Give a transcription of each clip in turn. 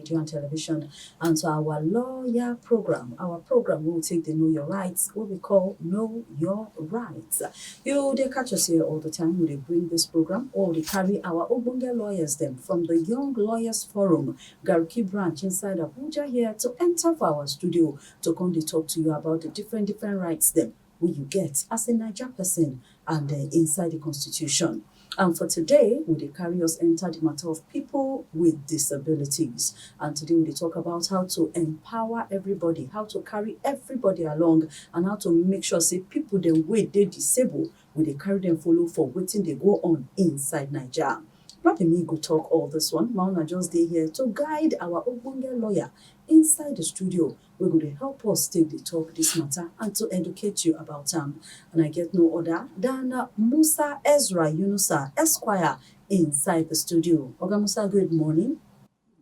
radio and television, and to our lawyer program. Our program will take the Know Your Rights, what we call Know Your Rights. They catch us here all the time. They bring this program, or they carry our Obunge lawyers them from the Young Lawyers Forum, Gariki branch inside Abuja here to enter for our studio to come to talk to you about the different rights them who you get as a Naija person and inside the constitution. And for today, we will carry us enter the matter of people with disabilities. And today we will talk about how to empower everybody, how to carry everybody along, and how to make sure say people the way they disabled, we they carry them follow for waiting they go on inside Naija. Not be me go talk all this one. Mauna just dey here to guide our Obunge lawyer inside the studio. We're going to help us take the talk this matter and to educate you about them. And I get no other than Musa Ezra Yunusa, Esquire, inside the studio. Oga Musa, good morning.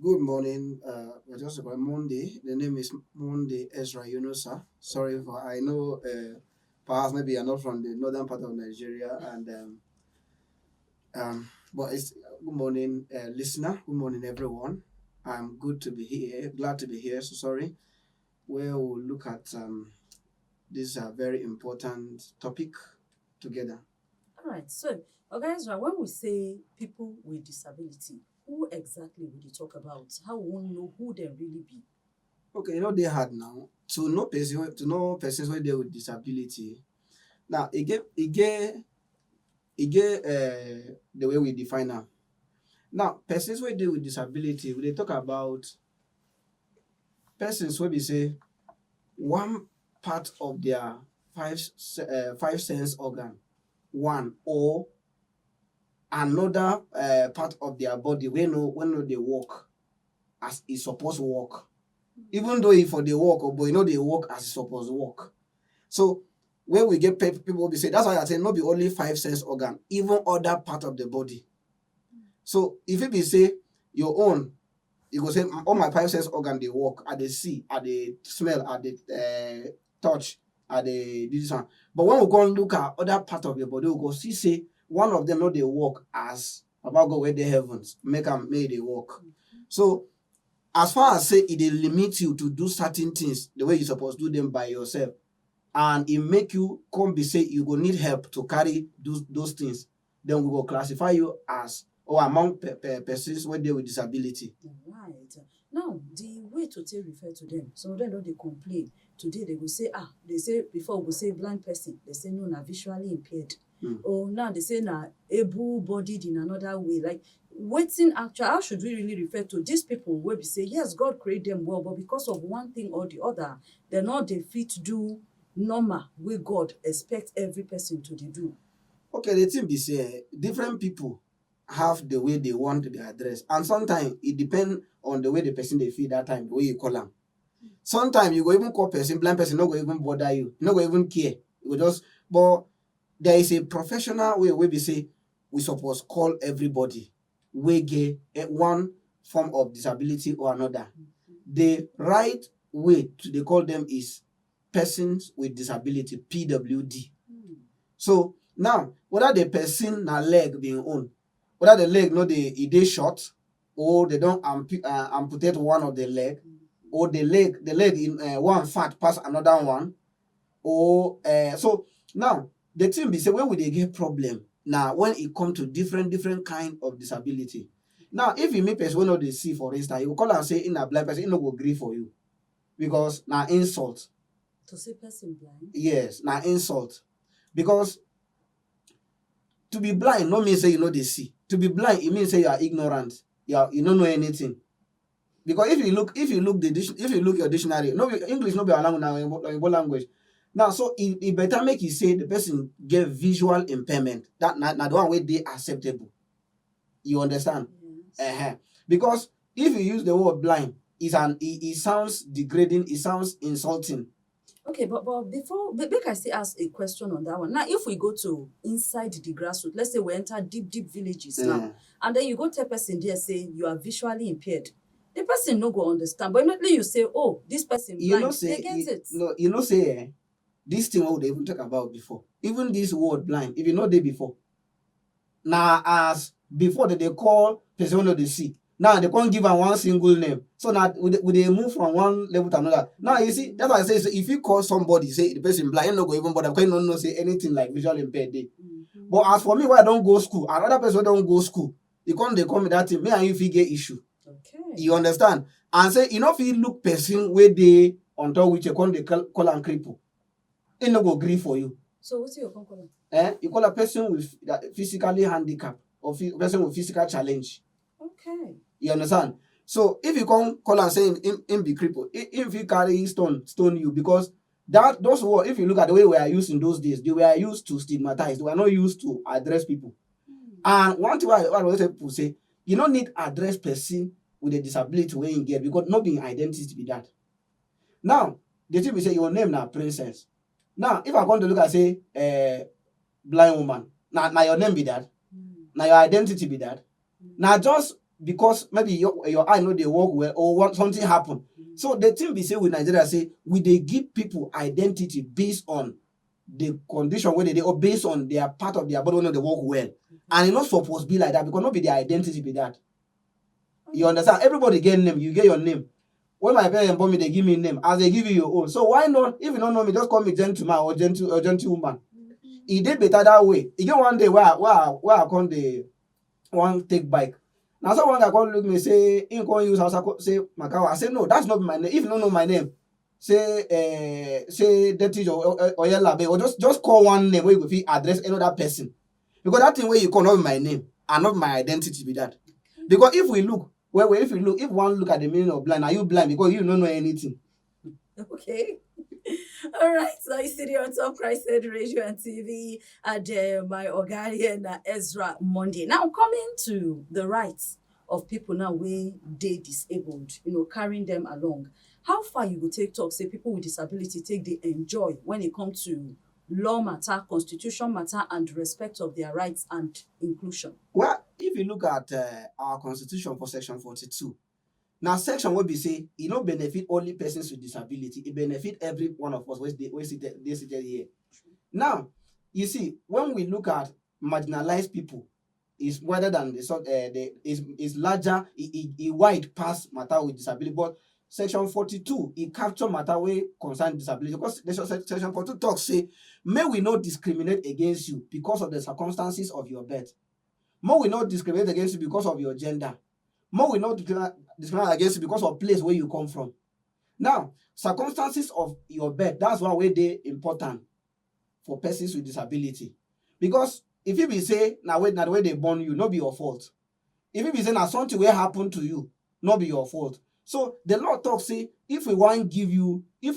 Good morning. We're just about Monday. The name is Monday Ezra Yunusa. Sorry for I know perhaps maybe you're not from the northern part of Nigeria but it's good morning listener. Good morning everyone. I'm good to be here. Glad to be here. So sorry. Where we'll look at this very important topic together. All right. So, Oga Ezra, when we say people with disability, who exactly will you talk about? How will we know who they really be? Okay, they hard now to know persons where they with disability. Now it get the way we define them. Now persons where they with disability, we dey talk about persons where we say one part of their five sense organ, one or another part of their body when no they walk as e suppose walk. Even though if for the walk but they walk as e suppose walk. So when we get people they say that's why I say not be only five sense organ, even other part of the body. So if it be say your own, you go say all my five sense organ they work, I they see, I they smell, I they touch, I they do this one. But when we go and look at other part of your body, we go see say one of them not they work as about go where the heavens make they work. So as far as say it they limit you to do certain things the way you supposed to do them by yourself, and it make you come be say you go need help to carry those things, then we will classify you as or among persons where they with disability. Right. Now, the way to take refer to them, some of them don't they complain. Today they go say, they say before we go say blind person, they say no, na visually impaired. Or now they say na able-bodied in another way. Like waiting actually, how should we really refer to these people where we say, yes, God created them well, but because of one thing or the other, they're not they fit to do normal way God expect every person to do. Okay, the thing be say different people have the way they want to be addressed, and sometimes it depends on the way the person they feel that time, the way you call them. Sometimes you go even call person blind person, not go even bother you, not go even care. You go just but there is a professional way where we say we suppose call everybody we get one form of disability or another. The right way to they call them is persons with disability, PWD. So now whether the person na leg being own, whether the leg no they short, or they don't amputate one of the leg, or the leg in one fat pass another one, or so now the thing be say when we they get problem now when it come to different kind of disability. Now if you meet person wey no dey see, for instance, you go call and say in a blind person, he no go gree for you because na insult. To say person blind? Yes, na insult. Because to be blind no mean say you no dey see. To be blind, it means say you are ignorant. You don't know anything. Because if you look your dictionary, no English no be our language now, Igbo language. Now so it better make you say the person get visual impairment. That na the one way they acceptable. You understand? Yes. Because if you use the word blind, it sounds degrading, it sounds insulting. Okay, but before, make I still ask a question on that one. Now, if we go to inside the grassroots, let's say we enter deep villages now, and then you go tell person there say you are visually impaired, the person no go understand. But immediately you say, oh, this person blind, they get it. No, this thing what they even talk about before. Even this word blind, if you know they before. Now as before that they call person wey no dey see. Now they can't give am one single name. So now we dey move from one level to another. Now you see, that's why I say, so if you call somebody, say the person blind, you no go even bother because you no know say anything like visual impaired dey. But as for me, why I don't go school, another person wey don go school, they come with that thing, me and you fit get issue. Okay. You understand? And say, you know, if you look person where they on top which you come they call am cripple, he no go gree for you. So what's your call? You call a person with physically handicapped or person with physical challenge. Okay. You understand? So if you come call and say him be cripple, if you carry stone you, because those words, if you look at the way we are used in those days, they were used to stigmatize. They were not used to address people. And one thing what I people say, you don't need address person with a disability when you get, because not being identity to be that. Now, the thing we say your name now princess. Now, if I come to look and say blind woman, now your name be that. Now your identity be that. Now just because maybe your eye know they work well or something happen. So the thing we say with Nigeria say we they give people identity based on the condition where they or based on their part of their body when they work well. And it's not supposed to be like that because not be their identity be that. You understand? Everybody get name, you get your name. When my parents born me, they give me name as they give you your own. So why not? If you don't know me, just call me gentleman or gentlewoman. It did better that way. You get one day where I come the one take bike. Now someone that come look me say, "In come use house," say Makawa. I say no, that's not my name. If you don't know my name, say dirty or yellow or just call one name where you fit address another person. Because that thing where you call not my name and not my identity be that. Because if we look, if one look at the meaning of blind, are you blind because you don't know anything? Okay. All right. So I sit here on Top Christ Radio and TV and my Organian Ezra Monday. Now coming to the rights of people now where they disabled, carrying them along. How far you go take talk, say people with disability take the enjoy when it comes to law matter, constitution matter, and respect of their rights and inclusion? Well, if you look at our constitution for section 42, now section will be say it don't benefit only persons with disability, it benefit every one of us we seated here. Now, you see, when we look at marginalized people, is wider than is larger, it wide past matter with disability, but section 42 it capture matter wey concern disability, because section 42 talk say may we not discriminate against you because of the circumstances of your birth, may we not discriminate against you because of your gender, may we not discriminate against you because of place where you come from. Now, circumstances of your birth, that's one way they important for persons with disability, because if you be say na the way they born you, no be your fault. If you be say na something wey happen to you, no be your fault. So the law talk say if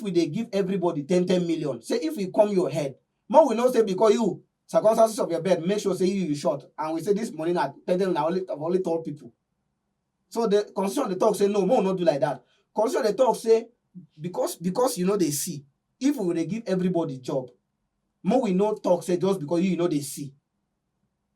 we dey give everybody 10 million, say if we come your head, more we know say because you circumstances of your birth make sure say you short, and we say this money na 10 million na only 12 people. So the constitution dey talk say no, more not do like that. Constitution dey talk say because they see, if we dey give everybody job, more we no talk say just because they see.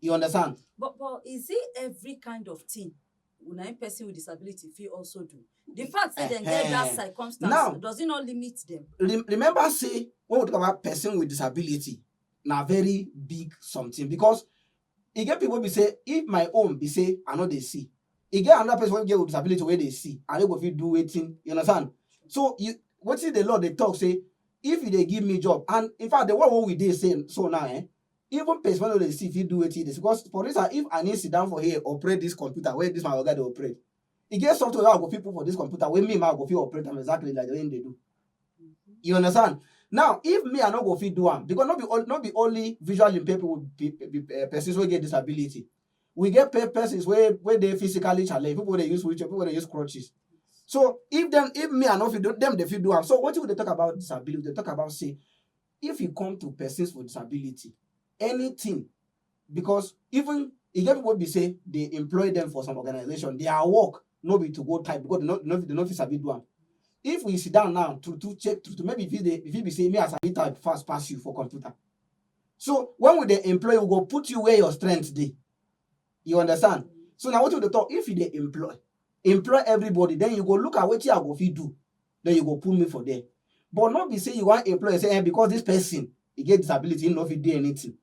You understand? But is it every kind of thing when person with disability feel also do? The fact that they get that circumstance, now, does it not limit them? Remember, say when we talk about person with disability, now very big something, because you get people be say if my own be say I know they see, you get another person get with disability where they see and they go fit do waiting. You understand? So what is the law they talk say if they give me job, and in fact the one we did say so now even person when they see if you do it, because for instance, if I need to sit down for here operate this computer where this my guy they operate, it gets software I go people for this computer when me I go fit operate them exactly like the way they do. You understand? Now if me I not go fit do them, because not be only visually impaired people persons who get disability, we get persons where they physically challenged, people they use wheelchair, people they use crutches. So if me I not fit do them, they fit do them. So what would they talk about disability? They talk about say if you come to persons with disability, anything, because even you get people be say they employ them for some organization, their work no be to go type because they not sabi do am. If we sit down now to check to maybe if you be say me as I type fast pass you for computer. So when we dey employ, we go put you where your strength dey. You understand? So now what you dey talk, if you dey employ everybody, then you go look at wetin I go fit do, then you go put me for there. But not be say you want employ say because this person he get disability, he no fit do anything.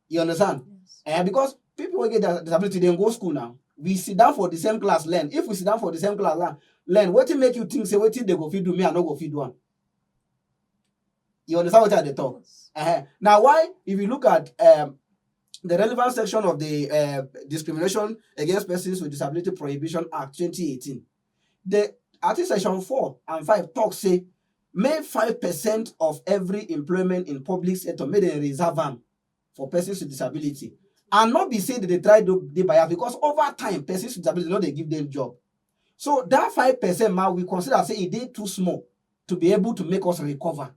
You understand? Yes. Because people who get disability, they go school now. we sit down for the same class learn. If we sit down for the same class learn, wetin make you think say wetin they go fit do, me I no go fit do am? You understand what I dey talk? Now, why, if you look at the relevant section of the Discrimination Against Persons with Disability Prohibition Act 2018, I think section 4 and 5 talk say make 5% of every employment in public sector make dem reserve am for persons with disability, and not be say that they try to dey bias, because over time persons with disability no dey give them job. So that 5% ma, we consider say e dey too small to be able to make us recover.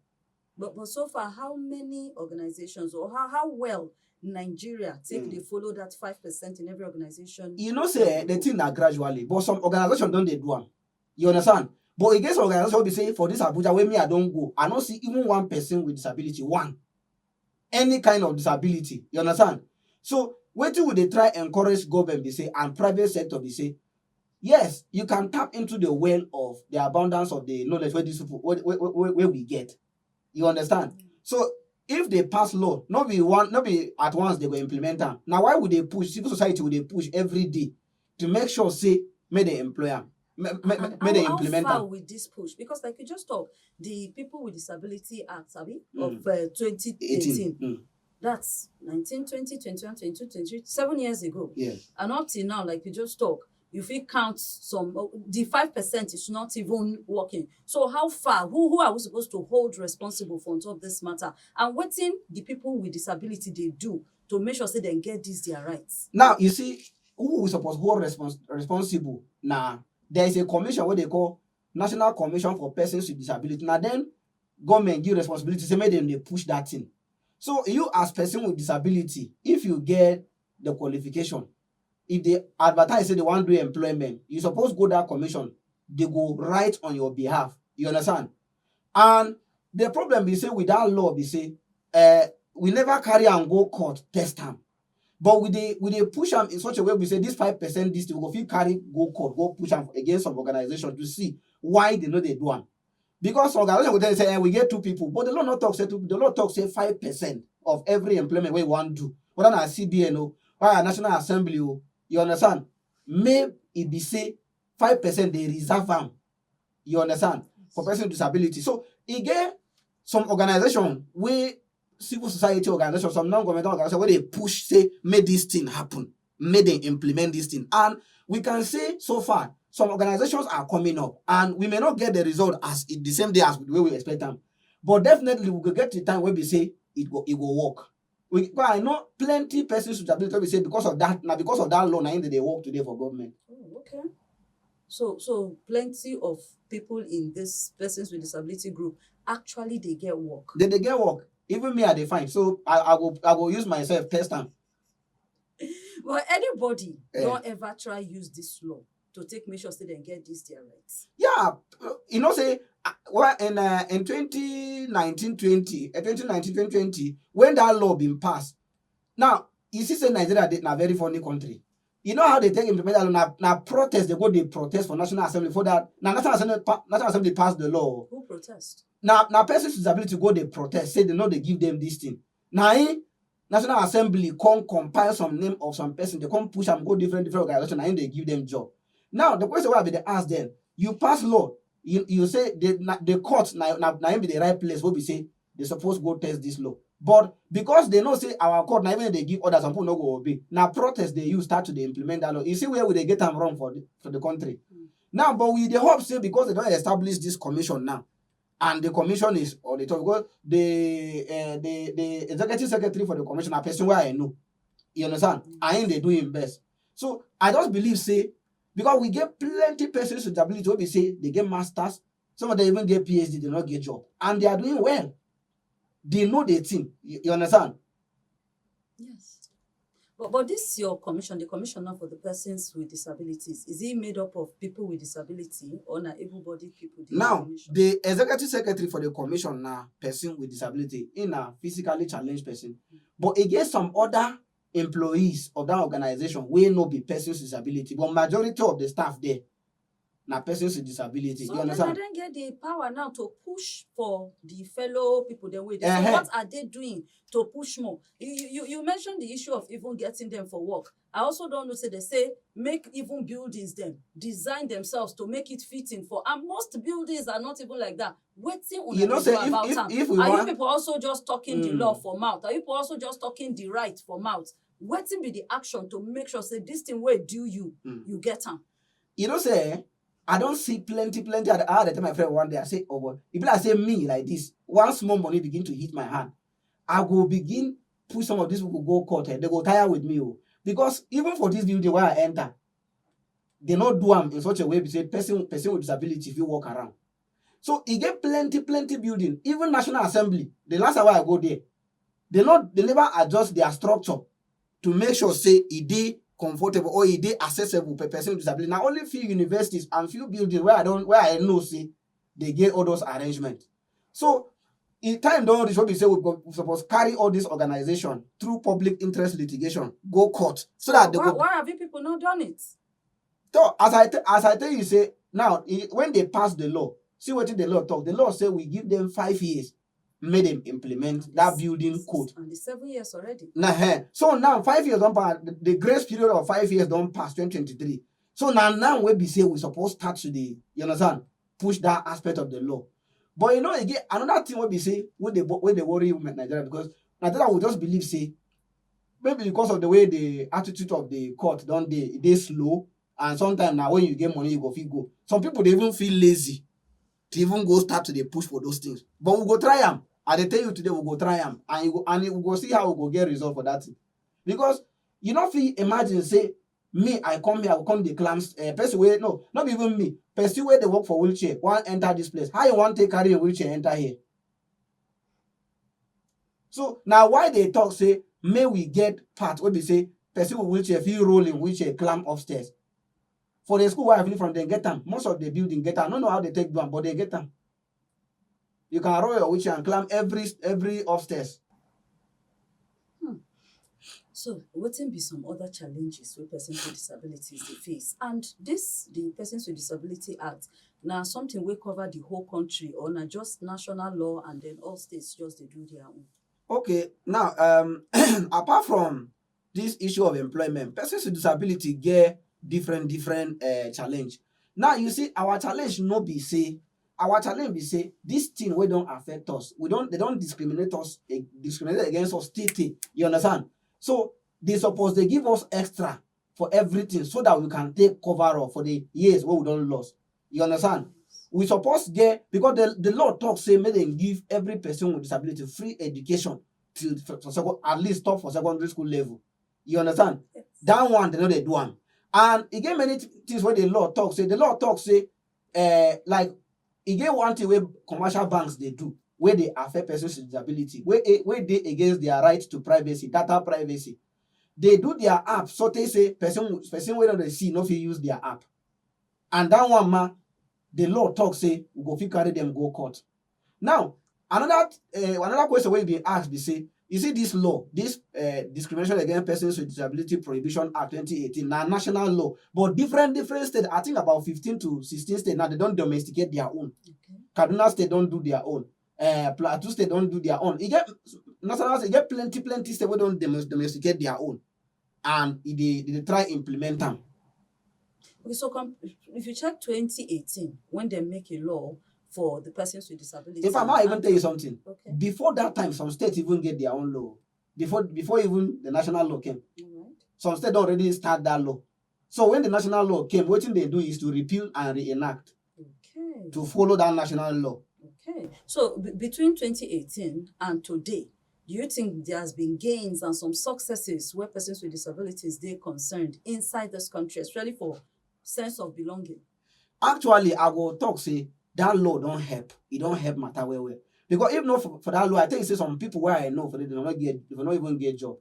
But so far, how many organizations, or how well Nigeria take they follow that 5% in every organization? You know, say the thing na gradually, but some organizations don't they do am. You understand? But against organization be say for this Abuja where me I don't go, I don't see even one person with disability, one, any kind of disability. You understand? So wetin we dey try encourage government be say, and private sector be say, yes, you can tap into the well of the abundance of the knowledge where these people where we get. You understand? So if they pass law, not be at once they go implement them. Now why would they push? Civil society would they push every day to make sure say may they employ them, may they implement how far them. with this push? Because like you just talk, the People with Disability Act, of 2018. That's 19, 20, 21, 22, 23, 7 years ago. Yes. And up till now, like you just talk, you feel count some, the 5% is not even working. So how far, who are we supposed to hold responsible for on top of this matter? And what thing the people with disability they do to make sure say they get these their rights? Now you see who we supposed to hold responsible. Now there is a commission what they call National Commission for Persons with Disability. Now then government give responsibility, say make them they push that thing. So you as person with disability, if you get the qualification, if they advertise say they want to do employment, you suppose go that commission, they go right on your behalf. You understand? And the problem be say with that law be say we never carry and go court test them. But we dey push them in such a way we say this 5% this thing, we go fit carry go court, go push them against some organization to see why they know they do them. Because organization will tell you say we get 2 people, but the law not talk say 2 people, the law talk say 5% of every employment we want to do. Whether na CBN or National Assembly, you understand? May it be say 5% they reserve them. You understand? For person with disability. So e get some organization where civil society organization, some non-governmental organization where they push say make this thing happen, make they implement this thing. And we can say so far some organizations are coming up, and we may not get the result as the same day as the way we expect them, but definitely we could get to the time where we say it will work. But I know plenty persons with disability we say because of that law now they work today for government. Oh, okay. So plenty of people in this persons with disability group actually they get work. They get work. Even me I dey find. So I go use myself test them. Well, anybody don't ever try use this law to make sure say they get this their rights. Yeah, you know say well in 2020 when that law been passed. Now you see say Nigeria na very funny country. You know how they take implement that law? Now protest, they protest for National Assembly for that. Now National Assembly passed the law. Who protest? Now persons with disability go they protest, say they know they give them this thing. Now National Assembly come compile some name of some person, they come push them go different organizations, and they give them job. Now the question why they ask them, you pass law, you say the court now be the right place where we say they supposed go test this law. But because they know say our court now even they give orders, some people no go obey. Now protest they use start to they implement that law. You see where would they get them wrong for the country. Now, but we the hope say because they don't establish this commission now, and the commission is or the top because the executive secretary for the commission a person where I know. You understand? I ain't they do him best. So I just believe say because we get plenty persons with disability we say they get masters, some of them even get PhD, they not get job, and they are doing well. They know their team. You understand? Yes. But this your commission, the commissioner for the persons with disabilities, is it made up of people with disability or not able-bodied people? Now, the executive secretary for the commission now person with disability in a physically challenged person, but against some other employees of that organization will not be persons with disability, but majority of the staff there na persons with disability. So You then I understand? don't get the power now to push for the fellow people the way they. So Uh-huh. what are they doing to push more? You mentioned the issue of even getting them for work. I also don't know, say they say make even buildings them design themselves to make it fitting for, and most buildings are not even like that. Wetin una You know, dey say do about am? if we Are you want, people also just talking the law for mouth? Are you people also just talking the right for mouth? Wetin be the action to make sure say this thing wey do you, you get am? you know, say I don't see plenty. I had to tell my friend one day, I say, oh boy, if I say me like this, one small money begin to hit my hand, I go begin push some of these people go court. They go tire with me. Because even for this building where I enter, they not do them in such a way, say person with disability if you walk around. So he get plenty building. Even National Assembly, the last time I go there, they never adjust their structure to make sure say e dey comfortable or e dey accessible per person with disability. Na only few universities and few buildings where I know say they get all those arrangements. So in time don reach wey be say we suppose carry all this organization through public interest litigation go court so that they go. Why have you people not done it? So as I tell you say now when they pass the law, see wetin the law talk. The law say we give them 5 years make them implement that building code. And the 7 years already. So now 5 years don pass. The grace period of 5 years don pass 2023. So now wey be say we suppose start to dey, you understand, push that aspect of the law. But you know again another thing wey be say wey dey worry Nigeria, because Nigeria will just believe say maybe because of the way the attitude of the court don dey slow, and sometimes na when you get money you go fit go. Some people dey even feel lazy to even go start to dey push for those things. But we go try am. I dey tell you today we go try am, and we go see how we go get result for that thing. Because you no fit imagine say me I come here, I go come dey climb person wey no be even me, person wey dey work for wheelchair wan enter this place. How you wan take carry a wheelchair enter here? So na why they talk say may we get part wey be say person with wheelchair fit roll in wheelchair climb upstairs. For the school where I finish from, they get am. Most of the building get am. I don't know how they take do am, but they get am. You can roll your wheelchair and climb every upstairs. So wetin be some other challenges wey persons with disabilities dey face? And the Persons with Disability Act, na something wey cover the whole country, or na just national law and then all states just dey do their own? Okay, now apart from this issue of employment, persons with disability get different challenge. Now you see our challenge no be say, our challenge be say this thing wey don affect us, they don't discriminate against us tey. You understand? So they suppose they give us extra for everything so that we can take cover up for the years wey we don lost. You understand? We suppose get, because the law talk say make dem give every person with disability free education till for at least stop for secondary school level. You understand? Yes. That one they know they do am. And e get many things wey the law talk say. The law talk say like e get one thing wey commercial banks dey do wey dey affect persons with disability, wey dey against their right to privacy, data privacy. They do their app so they say person wey no dey see no fit use their app. And that one the law talk say we go fit carry them go court. Now another question wey be asked be say, you see this law, this Discrimination Against Persons with Disability Prohibition Act 2018, na national law, but different states, I think about 15 to 16 states now, they don't domesticate their own. Okay. Kaduna State don't do their own. Plateau State don't do their own. You get national state, you get plenty states wey don't domesticate their own, and they try implement them. Okay, so if you check 2018, when they make a law for the persons with disabilities. In fact, I even tell you something. Okay. Before that time, some states even get their own law. Before even the national law came. Right. Some states already start that law. So when the national law came, what they do is to repeal and reenact. Okay. To follow that national law. Okay. So between 2018 and today, do you think there has been gains and some successes where persons with disabilities they concerned inside this country, especially for sense of belonging? Actually, I go talk say that law don't help. It don't help matter well. Because if not for that law, I think say some people where I know for they don't even get job.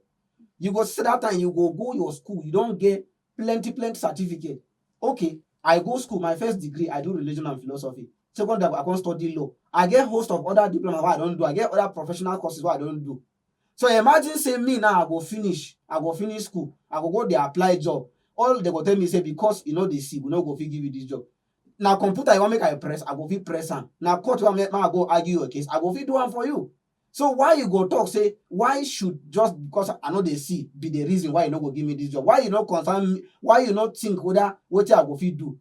You go see that time you go your school, you don't get plenty certificate. Okay, I go school, my first degree, I do religion and philosophy. Second, I can study law. I get host of other diploma I don't do. I get other professional courses I don't do. So imagine say me now I go finish school, I go there apply job. All they go tell me say because you know they see, we no go fit give you this job. Now computer you want make I press, I go fit press am. Now court you want make I go argue your case, I go fit do am for you. So why you go talk say why should just because I know they see be the reason why you no go give me this job? Why you no concern me? Why you not think whether wetin I go fit do?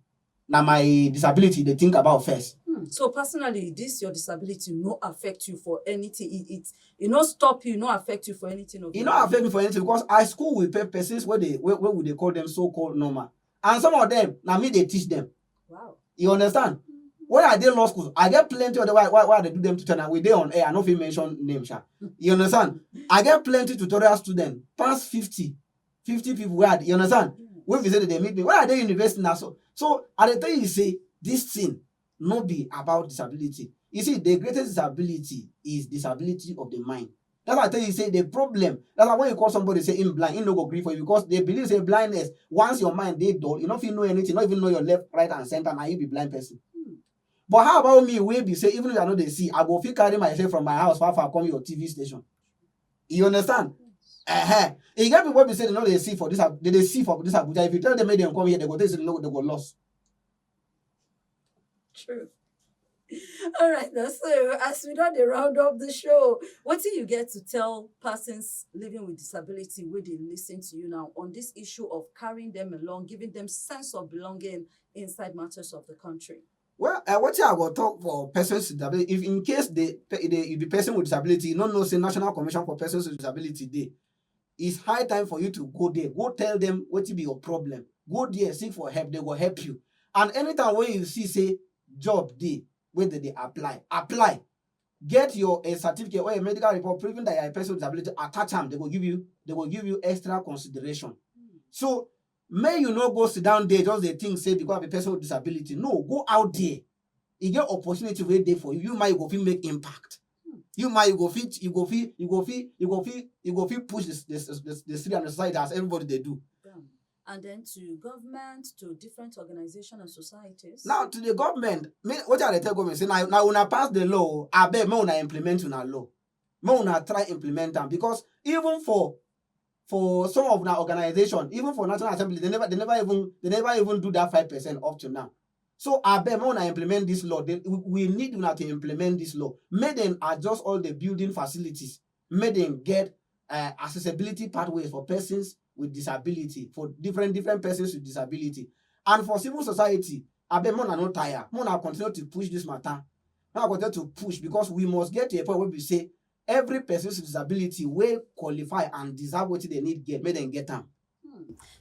Now my disability they think about first. So personally, this your disability no affect you for anything. It no stop you, no affect you for anything. It no affect me for anything because I school with persons where would they call them so-called normal. And some of them, now me they teach them. Wow. You understand? When I did law school, I get plenty of the why they do them tutorial. We dey on air. I no fit mention name, sha. You understand? I get plenty tutorial students, past 50 people where you understand? When we say that they meet me, when I dey university now, so I dey tell you say this thing no be about disability. You see, the greatest disability is disability of the mind. That's why I tell you say the problem. That's why when you call somebody say him blind, he no go gree for you because they believe say blindness. Once your mind dey dull, you no fit know anything, not even know your left, right, and center. Now you be blind person. But how about me? We be say even if I know they see, I go fit carry myself from my house far come your TV station. You understand? You get people be say they know they see for this. They see for this Abuja. If you tell them make them come here, they go tell you they go lost. True. All right, now so as we don dey round up the show, what do you get to tell persons living with disability wey dey listen to you now on this issue of carrying them along, giving them sense of belonging inside matters of the country? Well, what I go talk for persons with disability, if in case if the person with disability, you don't know say National Commission for Persons with Disability Day, it's high time for you to go there. Go tell them what will be your problem. Go there, seek for help. They will help you. And anytime when you see say job day, where they apply. Get your a certificate or a medical report proving that you are a person with disability. Attach them. They will give you extra consideration. So may you not go sit down there just the thing say because of a person with disability. No, go out there. You get opportunity wait there for you. You might go fit make impact. You go fit push the city and the society as everybody they do. And then to government, to different organizations and societies. Now to the government, what are they tell government? Say now when I pass the law, I bet me when I implement una law. Me when I try implement them because even for some of our organization, even for National Assembly, they never even do that 5% up to now. So I bet when I implement this law, we need una to implement this law. Make them adjust all the building facilities. Make them get accessibility pathways for persons with disability, for different persons with disability. And for civil society, I bet more not tired. More continue to push this matter. Now continue to push because we must get to a point where we say every person with disability will qualify and deserve what they need get, make them get them.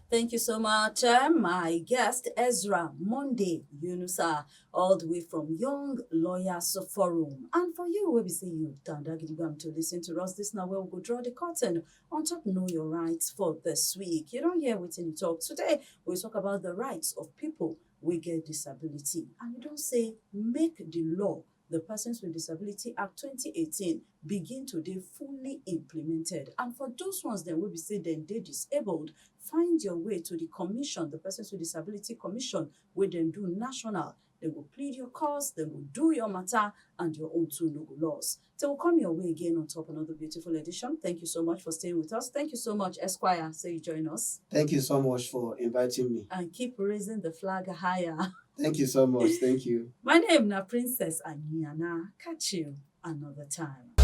Thank you so much. My guest, Ezra Monday Yunusa, all the way from Young Lawyers Forum. And for you, where we say you down to listen to us this now, where we go draw the curtain on top Know Your Rights for this week. You don't hear what's in the talk. Today, we talk about the rights of people with disability. And we don't say make the law, the Persons with Disability Act 2018, begin to be fully implemented. And for those ones that will be say then they disabled, find your way to the commission, the Persons with Disability Commission, where they do national. They will plead your cause, they will do your matter, and your own two no laws. They will come your way again on top another beautiful edition. Thank you so much for staying with us. Thank you so much, Esquire. So you join us. Thank you so much for inviting me. And keep raising the flag higher. Thank you so much. Thank you. My name is Princess Anyana. Catch you another time.